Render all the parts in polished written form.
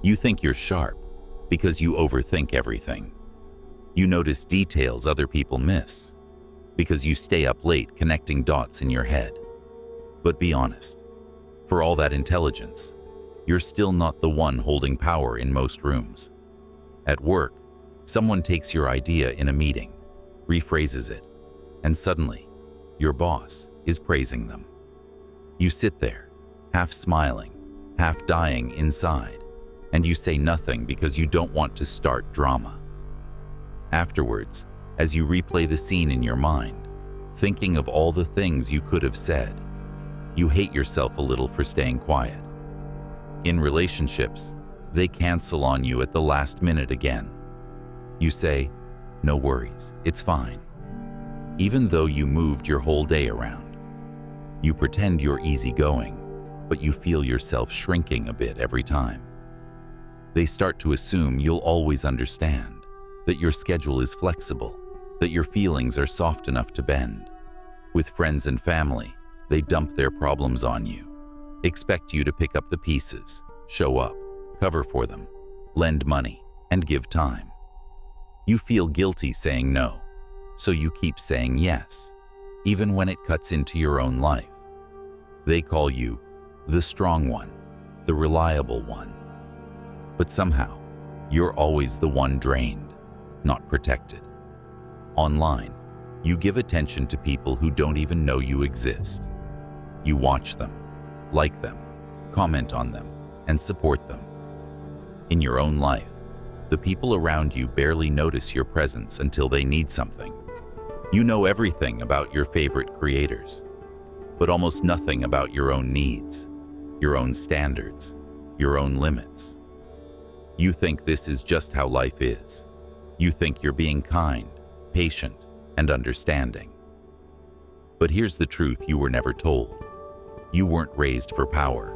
You think you're sharp because you overthink everything. You notice details other people miss because you stay up late connecting dots in your head. But be honest, for all that intelligence, you're still not the one holding power in most rooms. At work, someone takes your idea in a meeting, rephrases it, and suddenly, your boss is praising them. You sit there, half smiling, half dying inside, and you say nothing because you don't want to start drama. Afterwards, as you replay the scene in your mind, thinking of all the things you could have said, you hate yourself a little for staying quiet. In relationships, they cancel on you at the last minute again. You say, "No worries, it's fine," even though you moved your whole day around. You pretend you're easygoing, but you feel yourself shrinking a bit every time. They start to assume you'll always understand, that your schedule is flexible, that your feelings are soft enough to bend. With friends and family, they dump their problems on you, expect you to pick up the pieces, show up, cover for them, lend money, and give time. You feel guilty saying no, so you keep saying yes, even when it cuts into your own life. They call you the strong one, the reliable one. But somehow, you're always the one drained, not protected. Online, you give attention to people who don't even know you exist. You watch them, like them, comment on them, and support them. In your own life, the people around you barely notice your presence until they need something. You know everything about your favorite creators, but almost nothing about your own needs, your own standards, your own limits. You think this is just how life is. You think you're being kind, patient, and understanding. But here's the truth you were never told. You weren't raised for power.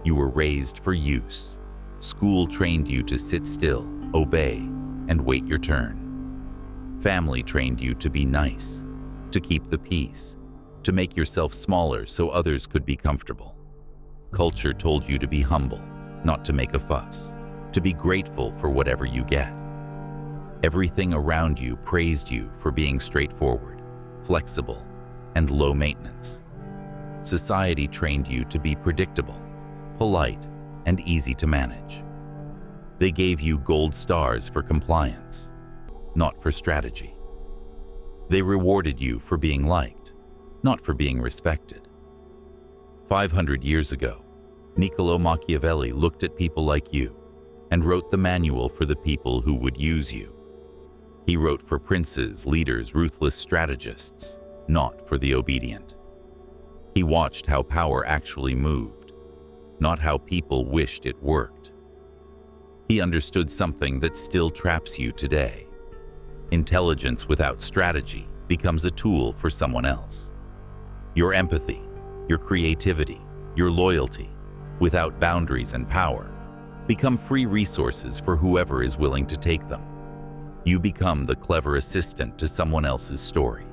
You were raised for use. School trained you to sit still, obey, and wait your turn. Family trained you to be nice, to keep the peace, to make yourself smaller so others could be comfortable. Culture told you to be humble, not to make a fuss, to be grateful for whatever you get. Everything around you praised you for being straightforward, flexible, and low maintenance. Society trained you to be predictable, polite, and easy to manage. They gave you gold stars for compliance, not for strategy. They rewarded you for being liked, not for being respected. 500 years ago, Niccolo Machiavelli looked at people like you and wrote the manual for the people who would use you. He wrote for princes, leaders, ruthless strategists, not for the obedient. He watched how power actually moved, not how people wished it worked. He understood something that still traps you today. Intelligence without strategy becomes a tool for someone else. Your empathy, your creativity, your loyalty, without boundaries and power, become free resources for whoever is willing to take them. You become the clever assistant to someone else's story.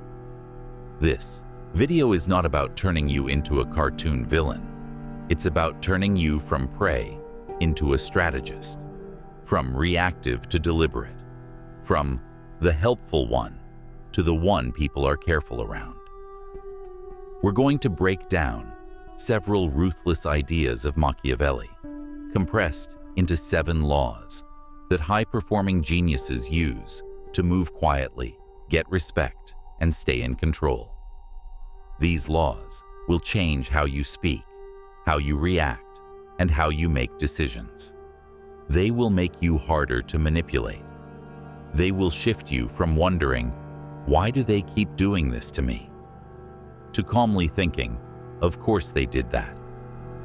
This video is not about turning you into a cartoon villain. It's about turning you from prey into a strategist, from reactive to deliberate, from the helpful one to the one people are careful around. We're going to break down several ruthless ideas of Machiavelli, compressed into 7 laws that high-performing geniuses use to move quietly, get respect, and stay in control. These laws will change how you speak, how you react, and how you make decisions. They will make you harder to manipulate. They will shift you from wondering, "Why do they keep doing this to me?" to calmly thinking, "Of course they did that,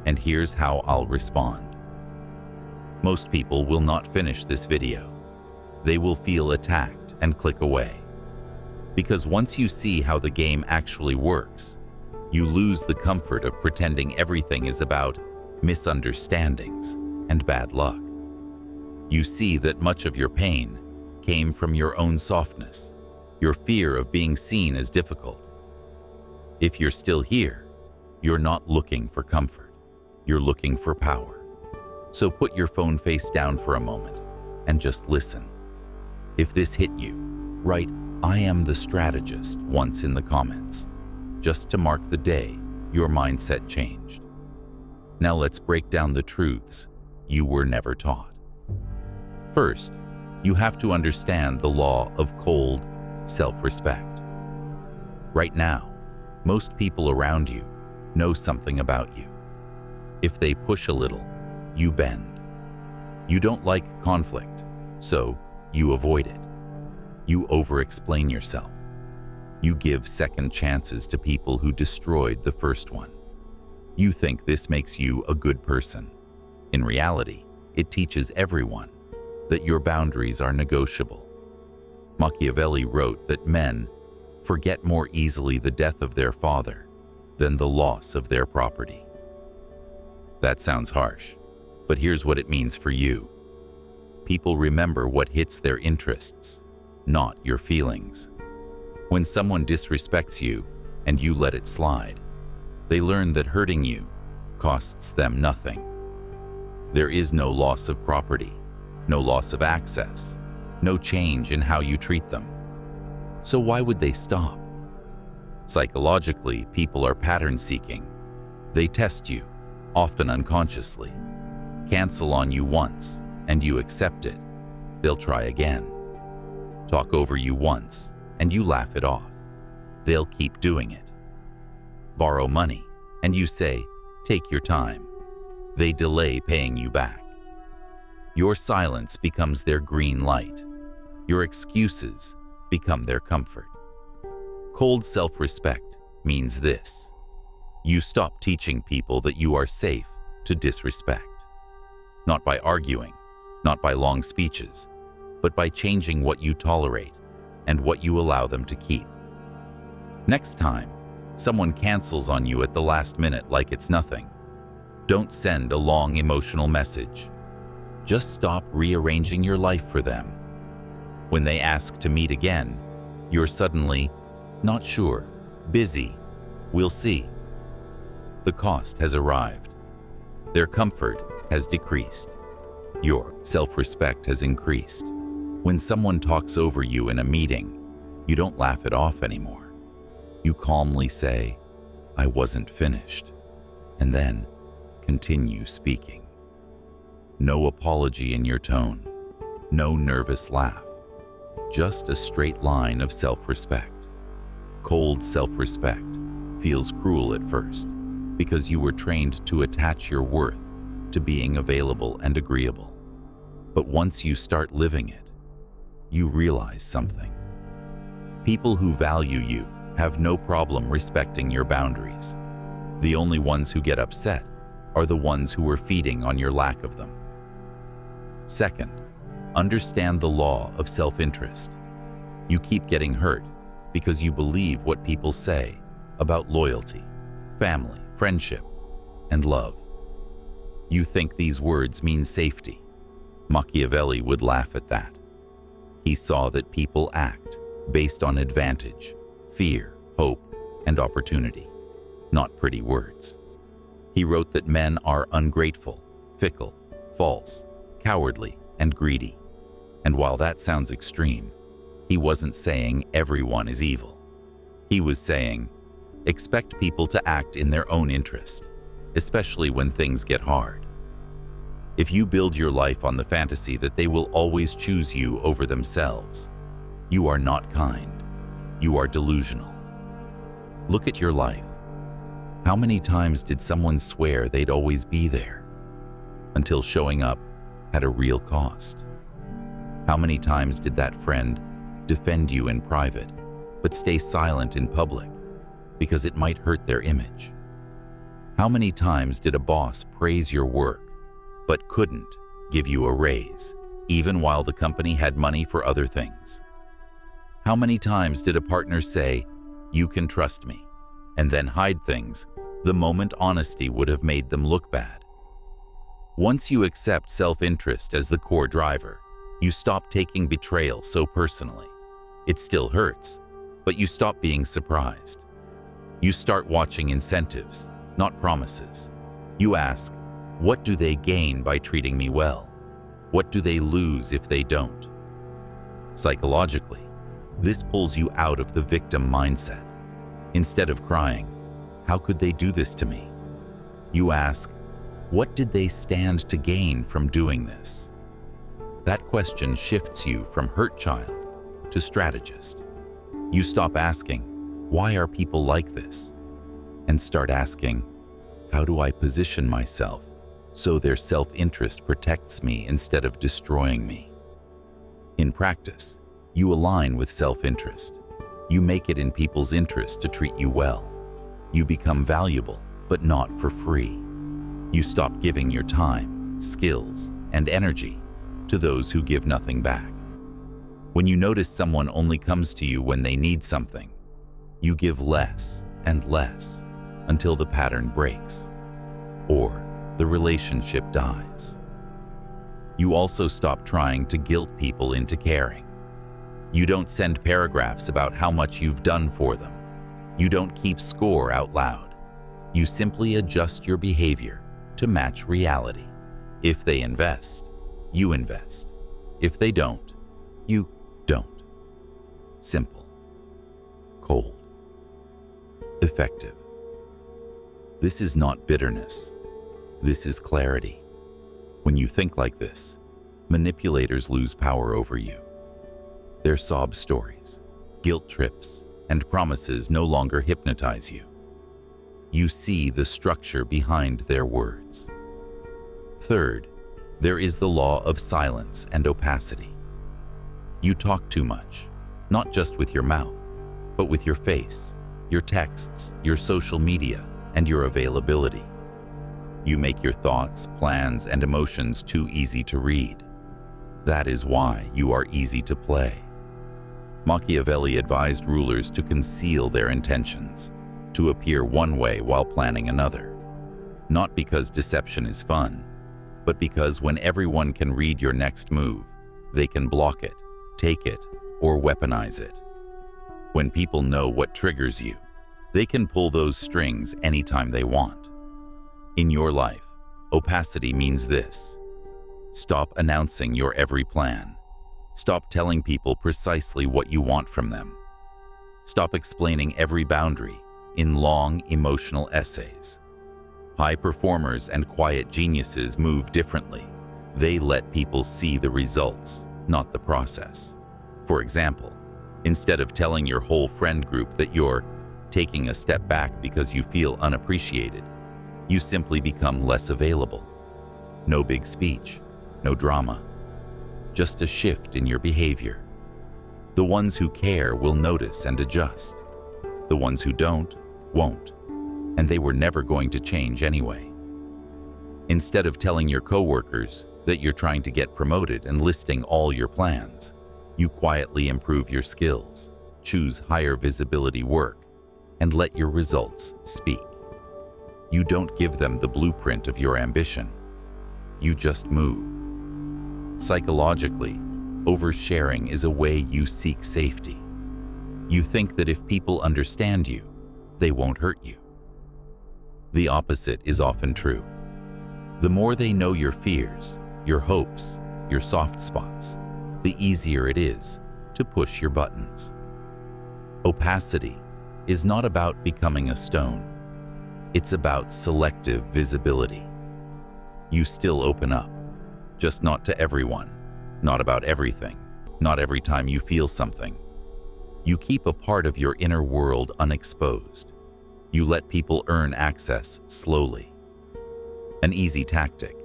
and here's how I'll respond." Most people will not finish this video. They will feel attacked and click away. Because once you see how the game actually works, you lose the comfort of pretending everything is about misunderstandings and bad luck. You see that much of your pain came from your own softness, your fear of being seen as difficult. If you're still here, you're not looking for comfort. You're looking for power. So put your phone face down for a moment and just listen. If this hit you, write "I am the strategist" once in the comments, just to mark the day your mindset changed. Now let's break down the truths you were never taught. First, you have to understand the law of cold self-respect. Right now, most people around you know something about you. If they push a little, you bend. You don't like conflict, so you avoid it. You over-explain yourself. You give second chances to people who destroyed the first one. You think this makes you a good person. In reality, it teaches everyone that your boundaries are negotiable. Machiavelli wrote that men forget more easily the death of their father than the loss of their property. That sounds harsh, but here's what it means for you. People remember what hits their interests, not your feelings. When someone disrespects you and you let it slide, they learn that hurting you costs them nothing. There is no loss of property, no loss of access, no change in how you treat them. So why would they stop? Psychologically, people are pattern-seeking. They test you, often unconsciously, cancel on you once, and you accept it. They'll try again. Talk over you once, and you laugh it off. They'll keep doing it. Borrow money, and you say, "Take your time." They delay paying you back. Your silence becomes their green light. Your excuses become their comfort. Cold self-respect means this: you stop teaching people that you are safe to disrespect. Not by arguing, not by long speeches, but by changing what you tolerate and what you allow them to keep. Next time, someone cancels on you at the last minute like it's nothing, don't send a long emotional message. Just stop rearranging your life for them. When they ask to meet again, you're suddenly, "Not sure, busy, we'll see." The cost has arrived. Their comfort has decreased. Your self-respect has increased. When someone talks over you in a meeting, you don't laugh it off anymore. You calmly say, "I wasn't finished," and then continue speaking. No apology in your tone, no nervous laugh, just a straight line of self-respect. Cold self-respect feels cruel at first because you were trained to attach your worth to being available and agreeable. But once you start living it, you realize something. People who value you have no problem respecting your boundaries. The only ones who get upset are the ones who are feeding on your lack of them. Second, understand the law of self-interest. You keep getting hurt because you believe what people say about loyalty, family, friendship, and love. You think these words mean safety. Machiavelli would laugh at that. He saw that people act based on advantage, fear, hope, and opportunity, not pretty words. He wrote that men are ungrateful, fickle, false, cowardly, and greedy. And while that sounds extreme, he wasn't saying everyone is evil. He was saying, expect people to act in their own interest, especially when things get hard. If you build your life on the fantasy that they will always choose you over themselves, you are not kind. You are delusional. Look at your life. How many times did someone swear they'd always be there until showing up had a real cost? How many times did that friend defend you in private but stay silent in public because it might hurt their image? How many times did a boss praise your work but couldn't give you a raise even while the company had money for other things? How many times did a partner say, "You can trust me," and then hide things the moment honesty would have made them look bad? Once you accept self-interest as the core driver, you stop taking betrayal so personally. It still hurts, but you stop being surprised. You start watching incentives, not promises. You ask, What do they gain by treating me well? What do they lose if they don't? Psychologically, this pulls you out of the victim mindset. Instead of crying, "How could they do this to me?" you ask, "What did they stand to gain from doing this?" That question shifts you from hurt child to strategist. You stop asking, "Why are people like this?" and start asking, "How do I position myself so their self-interest protects me instead of destroying me?" In practice, you align with self-interest. You make it in people's interest to treat you well. You become valuable, but not for free. You stop giving your time, skills, and energy to those who give nothing back. When you notice someone only comes to you when they need something, you give less and less until the pattern breaks or the relationship dies. You also stop trying to guilt people into caring. You don't send paragraphs about how much you've done for them. You don't keep score out loud. You simply adjust your behavior to match reality. If they invest, you invest. If they don't, you don't. Simple. Cold. Effective. This is not bitterness. This is clarity. When you think like this, manipulators lose power over you. Their sob stories, guilt trips, and promises no longer hypnotize you. You see the structure behind their words. Third, there is the law of silence and opacity. You talk too much, not just with your mouth, but with your face, your texts, your social media, and your availability. You make your thoughts, plans, and emotions too easy to read. That is why you are easy to play. Machiavelli advised rulers to conceal their intentions, to appear one way while planning another. Not because deception is fun, but because when everyone can read your next move, they can block it, take it, or weaponize it. When people know what triggers you, they can pull those strings anytime they want. In your life, opacity means this: stop announcing your every plan. Stop telling people precisely what you want from them. Stop explaining every boundary in long, emotional essays. High performers and quiet geniuses move differently. They let people see the results, not the process. For example, instead of telling your whole friend group that you're taking a step back because you feel unappreciated, you simply become less available. No big speech, no drama, just a shift in your behavior. The ones who care will notice and adjust. The ones who don't, won't, and they were never going to change anyway. Instead of telling your coworkers that you're trying to get promoted and listing all your plans, you quietly improve your skills, choose higher visibility work, and let your results speak. You don't give them the blueprint of your ambition. You just move. Psychologically, oversharing is a way you seek safety. You think that if people understand you, they won't hurt you. The opposite is often true. The more they know your fears, your hopes, your soft spots, the easier it is to push your buttons. Opacity is not about becoming a stone. It's about selective visibility. You still open up, just not to everyone, not about everything, not every time you feel something. You keep a part of your inner world unexposed. You let people earn access slowly. An easy tactic: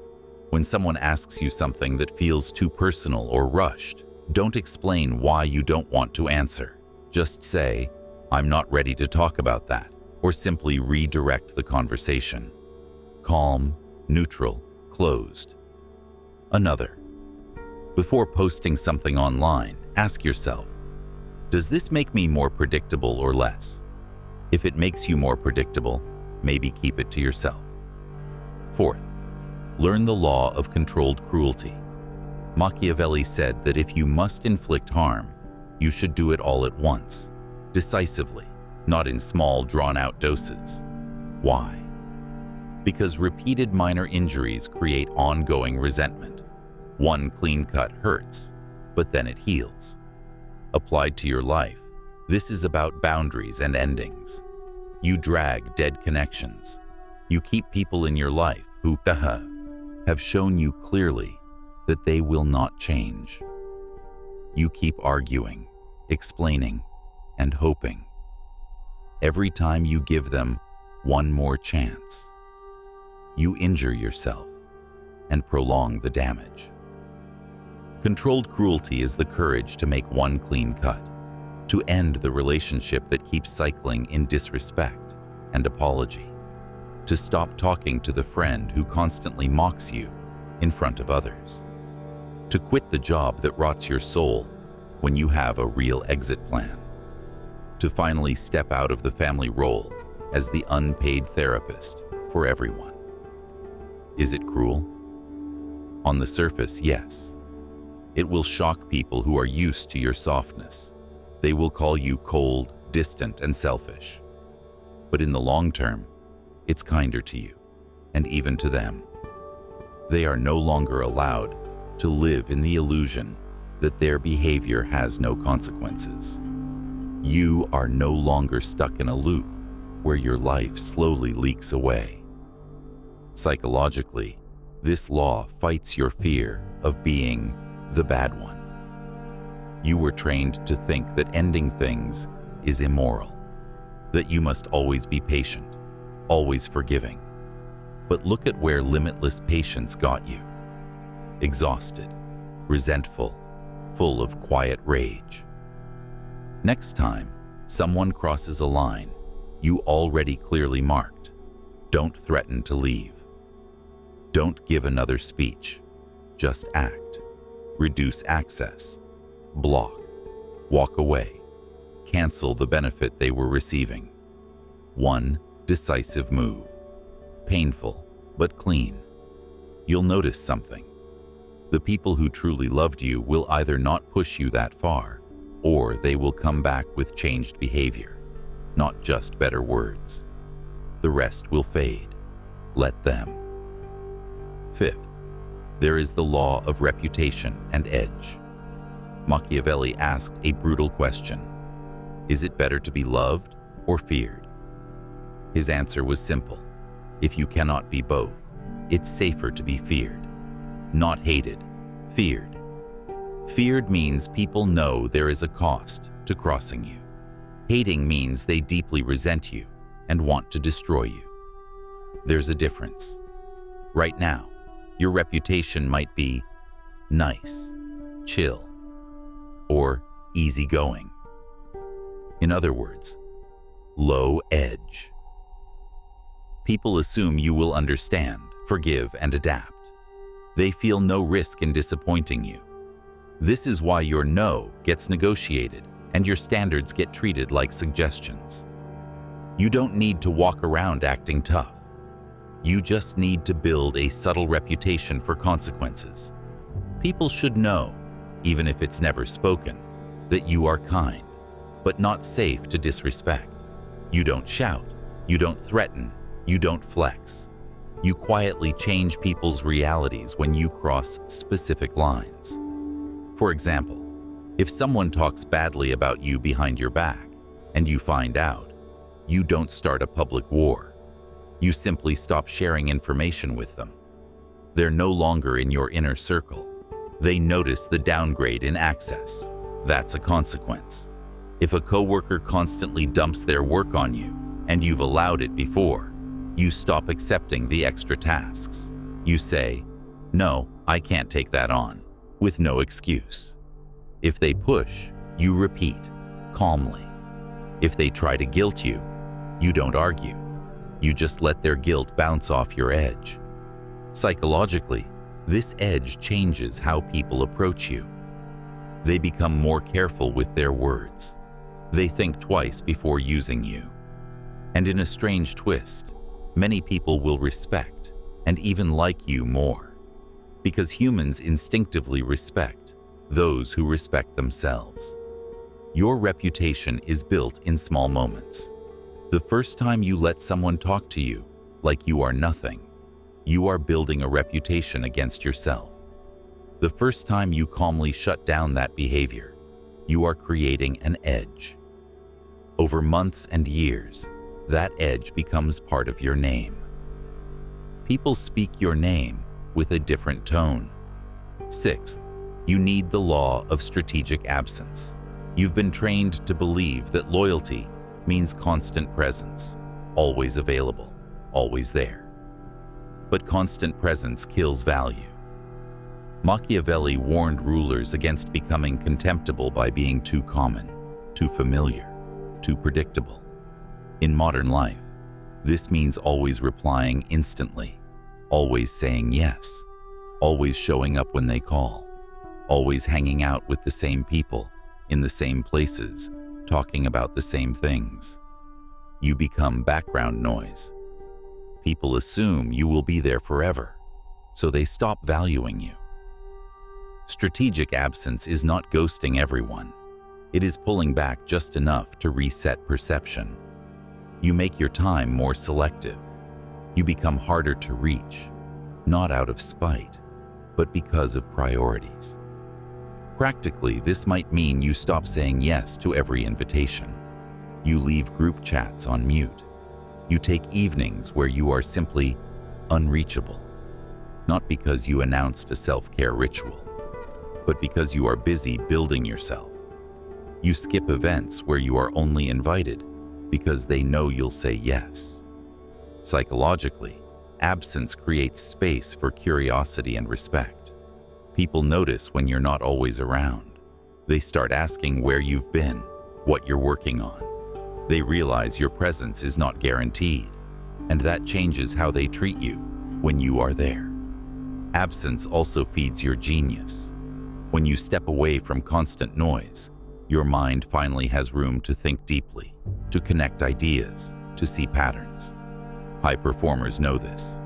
when someone asks you something that feels too personal or rushed, don't explain why you don't want to answer. Just say, "I'm not ready to talk about that," or simply redirect the conversation. Calm, neutral, closed. Another. Before posting something online, ask yourself, does this make me more predictable or less? If it makes you more predictable, maybe keep it to yourself. Fourth, learn the law of controlled cruelty. Machiavelli said that if you must inflict harm, you should do it all at once, decisively, not in small, drawn-out doses. Why? Because repeated minor injuries create ongoing resentment. One clean cut hurts, but then it heals. Applied to your life, this is about boundaries and endings. You drag dead connections. You keep people in your life who have shown you clearly that they will not change. You keep arguing, explaining, and hoping. Every time you give them one more chance, you injure yourself and prolong the damage. Controlled cruelty is the courage to make one clean cut, to end the relationship that keeps cycling in disrespect and apology, to stop talking to the friend who constantly mocks you in front of others, to quit the job that rots your soul when you have a real exit plan, to finally step out of the family role as the unpaid therapist for everyone. Is it cruel? On the surface, yes. It will shock people who are used to your softness. They will call you cold, distant, and selfish. But in the long term, it's kinder to you, and even to them. They are no longer allowed to live in the illusion that their behavior has no consequences. You are no longer stuck in a loop where your life slowly leaks away. Psychologically, this law fights your fear of being the bad one. You were trained to think that ending things is immoral, that you must always be patient, always forgiving. But look at where limitless patience got you. Exhausted, resentful, full of quiet rage. Next time someone crosses a line you already clearly marked, don't threaten to leave. Don't give another speech. Just act. Reduce access. Block. Walk away. Cancel the benefit they were receiving. One decisive move. Painful, but clean. You'll notice something. The people who truly loved you will either not push you that far, or they will come back with changed behavior, not just better words. The rest will fade. Let them. Fifth, there is the law of reputation and edge. Machiavelli asked a brutal question. Is it better to be loved or feared? His answer was simple. If you cannot be both, it's safer to be feared. Not hated, feared. Feared means people know there is a cost to crossing you. Hating means they deeply resent you and want to destroy you. There's a difference. Right now, your reputation might be nice, chill, or easygoing. In other words, low edge. People assume you will understand, forgive, and adapt. They feel no risk in disappointing you. This is why your no gets negotiated and your standards get treated like suggestions. You don't need to walk around acting tough. You just need to build a subtle reputation for consequences. People should know, even if it's never spoken, that you are kind, but not safe to disrespect. You don't shout, you don't threaten, you don't flex. You quietly change people's realities when you cross specific lines. For example, if someone talks badly about you behind your back and you find out, you don't start a public war. You simply stop sharing information with them. They're no longer in your inner circle. They notice the downgrade in access. That's a consequence. If a coworker constantly dumps their work on you, and you've allowed it before, you stop accepting the extra tasks. You say, "No, I can't take that on," with no excuse. If they push, you repeat, calmly. If they try to guilt you, you don't argue. You just let their guilt bounce off your edge. Psychologically, this edge changes how people approach you. They become more careful with their words. They think twice before using you. And in a strange twist, many people will respect and even like you more, because humans instinctively respect those who respect themselves. Your reputation is built in small moments. The first time you let someone talk to you, like you are nothing, you are building a reputation against yourself. The first time you calmly shut down that behavior, you are creating an edge. Over months and years, that edge becomes part of your name. People speak your name with a different tone. Sixth, you need the law of strategic absence. You've been trained to believe that loyalty means constant presence, always available, always there. But constant presence kills value. Machiavelli warned rulers against becoming contemptible by being too common, too familiar, too predictable. In modern life, this means always replying instantly, always saying yes, always showing up when they call, always hanging out with the same people, in the same places, talking about the same things. You become background noise. People assume you will be there forever, so they stop valuing you. Strategic absence is not ghosting everyone. It is pulling back just enough to reset perception. You make your time more selective. You become harder to reach, not out of spite, but because of priorities. Practically, this might mean you stop saying yes to every invitation. You leave group chats on mute. You take evenings where you are simply unreachable, not because you announced a self-care ritual, but because you are busy building yourself. You skip events where you are only invited because they know you'll say yes. Psychologically, absence creates space for curiosity and respect. People notice when you're not always around. They start asking where you've been, what you're working on. They realize your presence is not guaranteed, and that changes how they treat you when you are there. Absence also feeds your genius. When you step away from constant noise, your mind finally has room to think deeply, to connect ideas, to see patterns. High performers know this.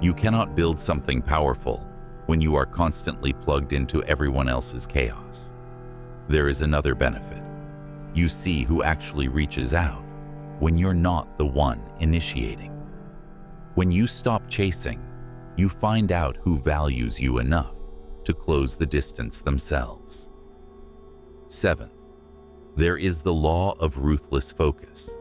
You cannot build something powerful when you are constantly plugged into everyone else's chaos. There is another benefit. You see who actually reaches out when you're not the one initiating. When you stop chasing, you find out who values you enough to close the distance themselves. Seventh, there is the law of ruthless focus.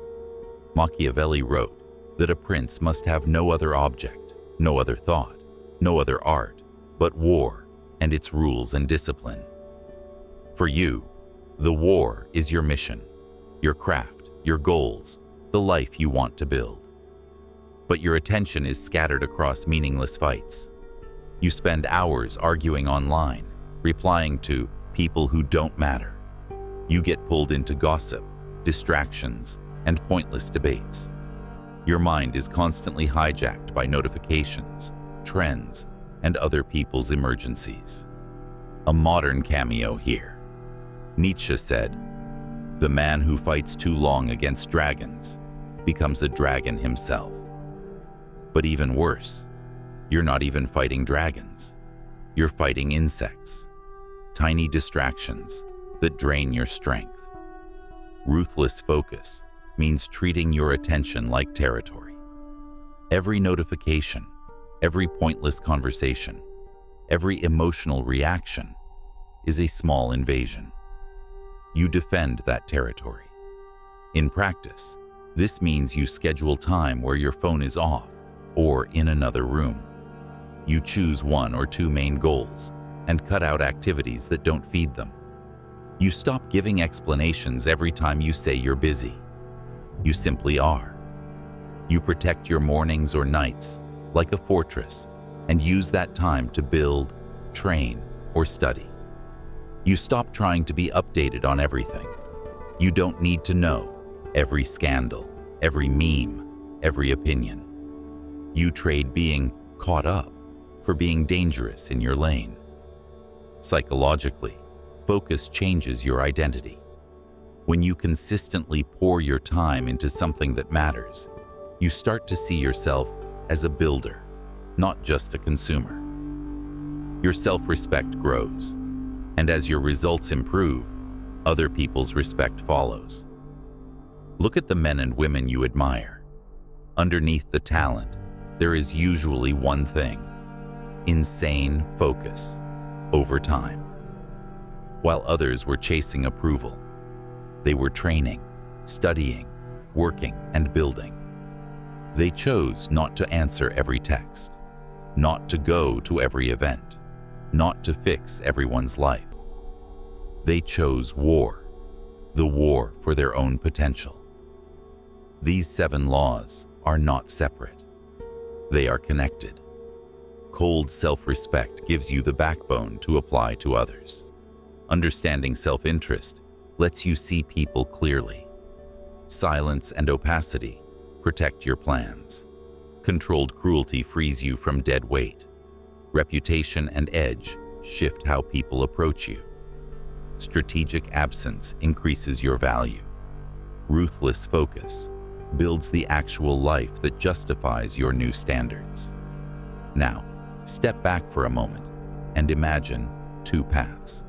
Machiavelli wrote that a prince must have no other object, no other thought, no other art, but war and its rules and discipline. For you, the war is your mission, your craft, your goals, the life you want to build. But your attention is scattered across meaningless fights. You spend hours arguing online, replying to people who don't matter. You get pulled into gossip, distractions, and pointless debates. Your mind is constantly hijacked by notifications, trends, and other people's emergencies. A modern cameo here. Nietzsche said, "The man who fights too long against dragons becomes a dragon himself." But even worse, you're not even fighting dragons. You're fighting insects, tiny distractions that drain your strength. Ruthless focus means treating your attention like territory. Every notification, every pointless conversation, every emotional reaction is a small invasion. You defend that territory. In practice, this means you schedule time where your phone is off or in another room. You choose one or two main goals and cut out activities that don't feed them. You stop giving explanations every time you say you're busy. You simply are. You protect your mornings or nights like a fortress and use that time to build, train, or study. You stop trying to be updated on everything. You don't need to know every scandal, every meme, every opinion. You trade being caught up for being dangerous in your lane. Psychologically, focus changes your identity. When you consistently pour your time into something that matters, you start to see yourself as a builder, not just a consumer. Your self-respect grows, and as your results improve, other people's respect follows. Look at the men and women you admire. Underneath the talent, there is usually one thing: insane focus over time. While others were chasing approval, they were training, studying, working, and building. They chose not to answer every text, not to go to every event, not to fix everyone's life. They chose war, the war for their own potential. These 7 laws are not separate. They are connected. Cold self-respect gives you the backbone to apply to others. Understanding self-interest lets you see people clearly. Silence and opacity protect your plans. Controlled cruelty frees you from dead weight. Reputation and edge shift how people approach you. Strategic absence increases your value. Ruthless focus builds the actual life that justifies your new standards. Now, step back for a moment and imagine 2 paths.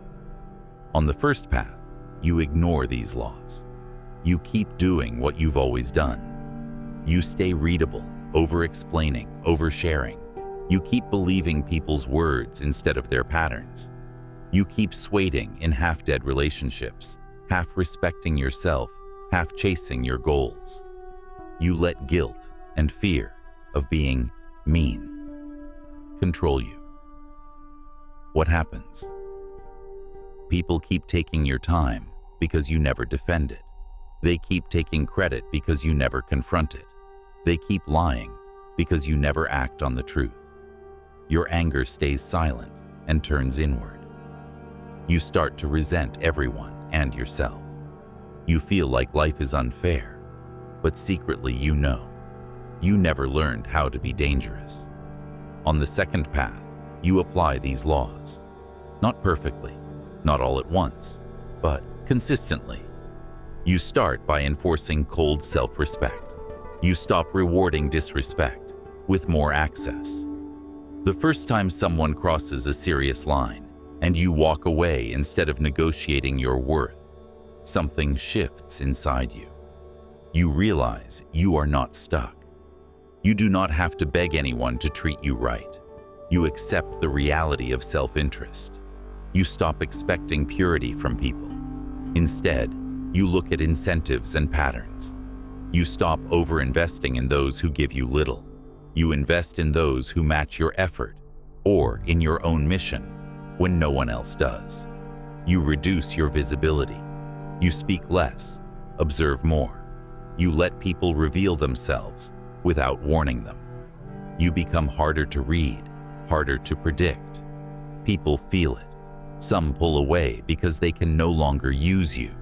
On the first path, you ignore these laws. You keep doing what you've always done. You stay readable, over-explaining, oversharing. You keep believing people's words instead of their patterns. You keep swading in half-dead relationships, half respecting yourself, half chasing your goals. You let guilt and fear of being mean control you. What happens? People keep taking your time because you never defend it. They keep taking credit because you never confront it. They keep lying because you never act on the truth. Your anger stays silent and turns inward. You start to resent everyone and yourself. You feel like life is unfair, but secretly you know. You never learned how to be dangerous. On the second path, you apply these laws. Not perfectly, not all at once, but consistently. You start by enforcing cold self-respect. You stop rewarding disrespect with more access. The first time someone crosses a serious line and you walk away instead of negotiating your worth, something shifts inside you. You realize you are not stuck. You do not have to beg anyone to treat you right. You accept the reality of self-interest. You stop expecting purity from people. Instead, you look at incentives and patterns. You stop over-investing in those who give you little. You invest in those who match your effort or in your own mission when no one else does. You reduce your visibility. You speak less, observe more. You let people reveal themselves without warning them. You become harder to read, harder to predict. People feel it. Some pull away because they can no longer use you.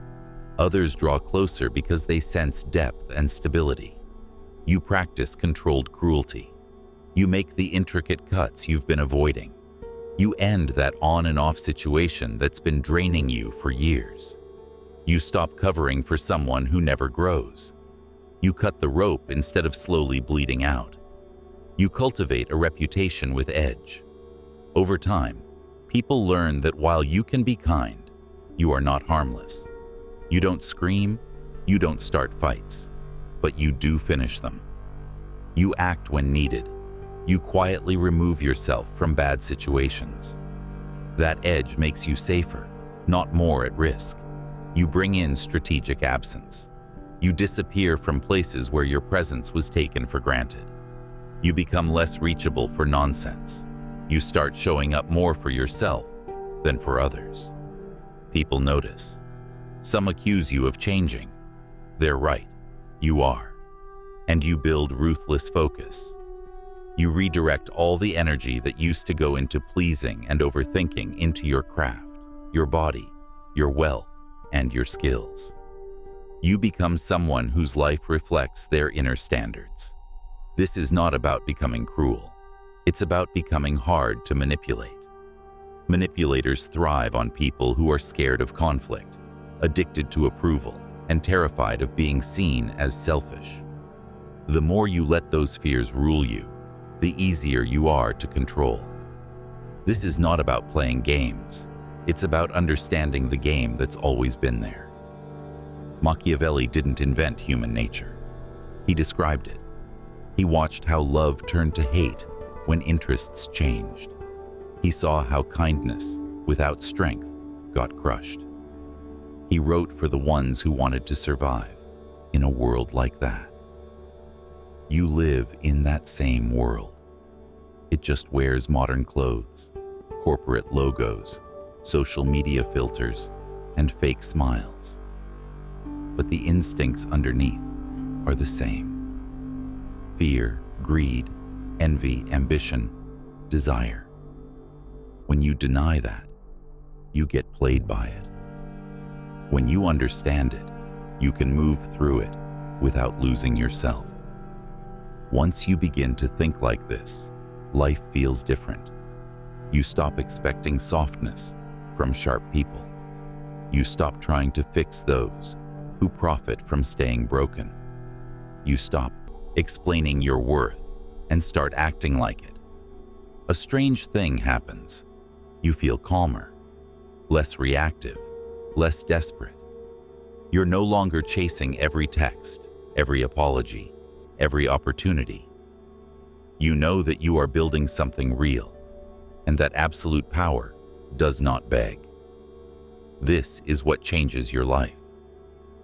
Others draw closer because they sense depth and stability. You practice controlled cruelty. You make the intricate cuts you've been avoiding. You end that on and off situation that's been draining you for years. You stop covering for someone who never grows. You cut the rope instead of slowly bleeding out. You cultivate a reputation with edge. Over time, people learn that while you can be kind, you are not harmless. You don't scream, you don't start fights, but you do finish them. You act when needed. You quietly remove yourself from bad situations. That edge makes you safer, not more at risk. You bring in strategic absence. You disappear from places where your presence was taken for granted. You become less reachable for nonsense. You start showing up more for yourself than for others. People notice. Some accuse you of changing. They're right. You are. And you build ruthless focus. You redirect all the energy that used to go into pleasing and overthinking into your craft, your body, your wealth, and your skills. You become someone whose life reflects their inner standards. This is not about becoming cruel. It's about becoming hard to manipulate. Manipulators thrive on people who are scared of conflict, addicted to approval, and terrified of being seen as selfish. The more you let those fears rule you, the easier you are to control. This is not about playing games. It's about understanding the game that's always been there. Machiavelli didn't invent human nature. He described it. He watched how love turned to hate when interests changed. He saw how kindness, without strength, got crushed. He wrote for the ones who wanted to survive in a world like that. You live in that same world. It just wears modern clothes, corporate logos, social media filters, and fake smiles. But the instincts underneath are the same. Fear, greed, envy, ambition, desire. When you deny that, you get played by it. When you understand it, you can move through it without losing yourself. Once you begin to think like this, life feels different. You stop expecting softness from sharp people. You stop trying to fix those who profit from staying broken. You stop explaining your worth and start acting like it. A strange thing happens. You feel calmer, less reactive, less desperate. You're no longer chasing every text, every apology, every opportunity. You know that you are building something real, and that absolute power does not beg. This is what changes your life.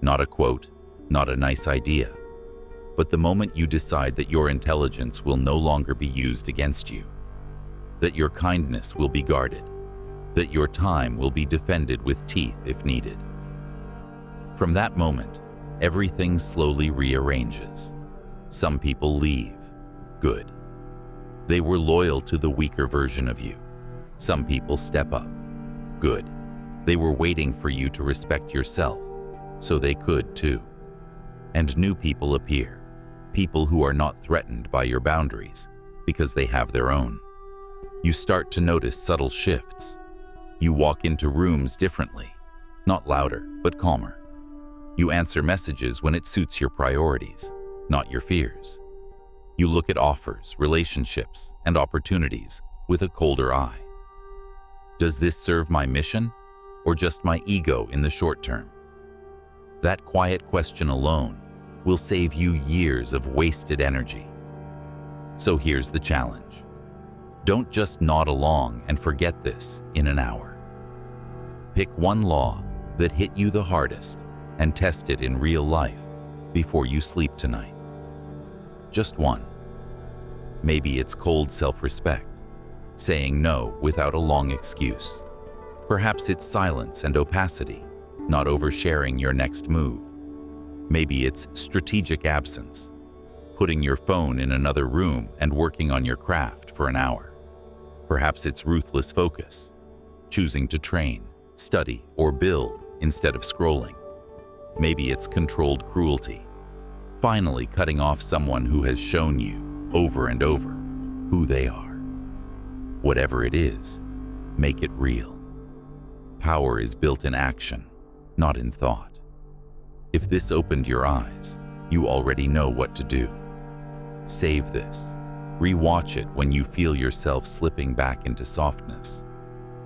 Not a quote, not a nice idea, but the moment you decide that your intelligence will no longer be used against you, that your kindness will be guarded, that your time will be defended with teeth if needed. From that moment, everything slowly rearranges. Some people leave. Good. They were loyal to the weaker version of you. Some people step up. Good. They were waiting for you to respect yourself, so they could too. And new people appear. People who are not threatened by your boundaries because they have their own. You start to notice subtle shifts. You walk into rooms differently, not louder, but calmer. You answer messages when it suits your priorities, not your fears. You look at offers, relationships, and opportunities with a colder eye. Does this serve my mission, or just my ego in the short term? That quiet question alone will save you years of wasted energy. So here's the challenge. Don't just nod along and forget this in an hour. Pick one law that hit you the hardest and test it in real life before you sleep tonight. Just one. Maybe it's cold self-respect, saying no without a long excuse. Perhaps it's silence and opacity, not oversharing your next move. Maybe it's strategic absence, putting your phone in another room and working on your craft for an hour. Perhaps it's ruthless focus, choosing to train, study, or build instead of scrolling. Maybe it's controlled cruelty, finally cutting off someone who has shown you over and over who they are. Whatever it is, make it real. Power is built in action, not in thought. If this opened your eyes, you already know what to do. Save this. Rewatch it when you feel yourself slipping back into softness,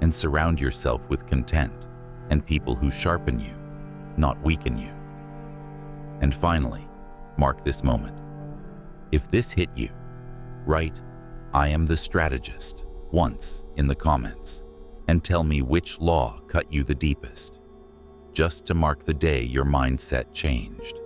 and surround yourself with content and people who sharpen you, not weaken you. And finally, mark this moment. If this hit you, write, "I am the strategist," once in the comments, and tell me which law cut you the deepest, just to mark the day your mindset changed.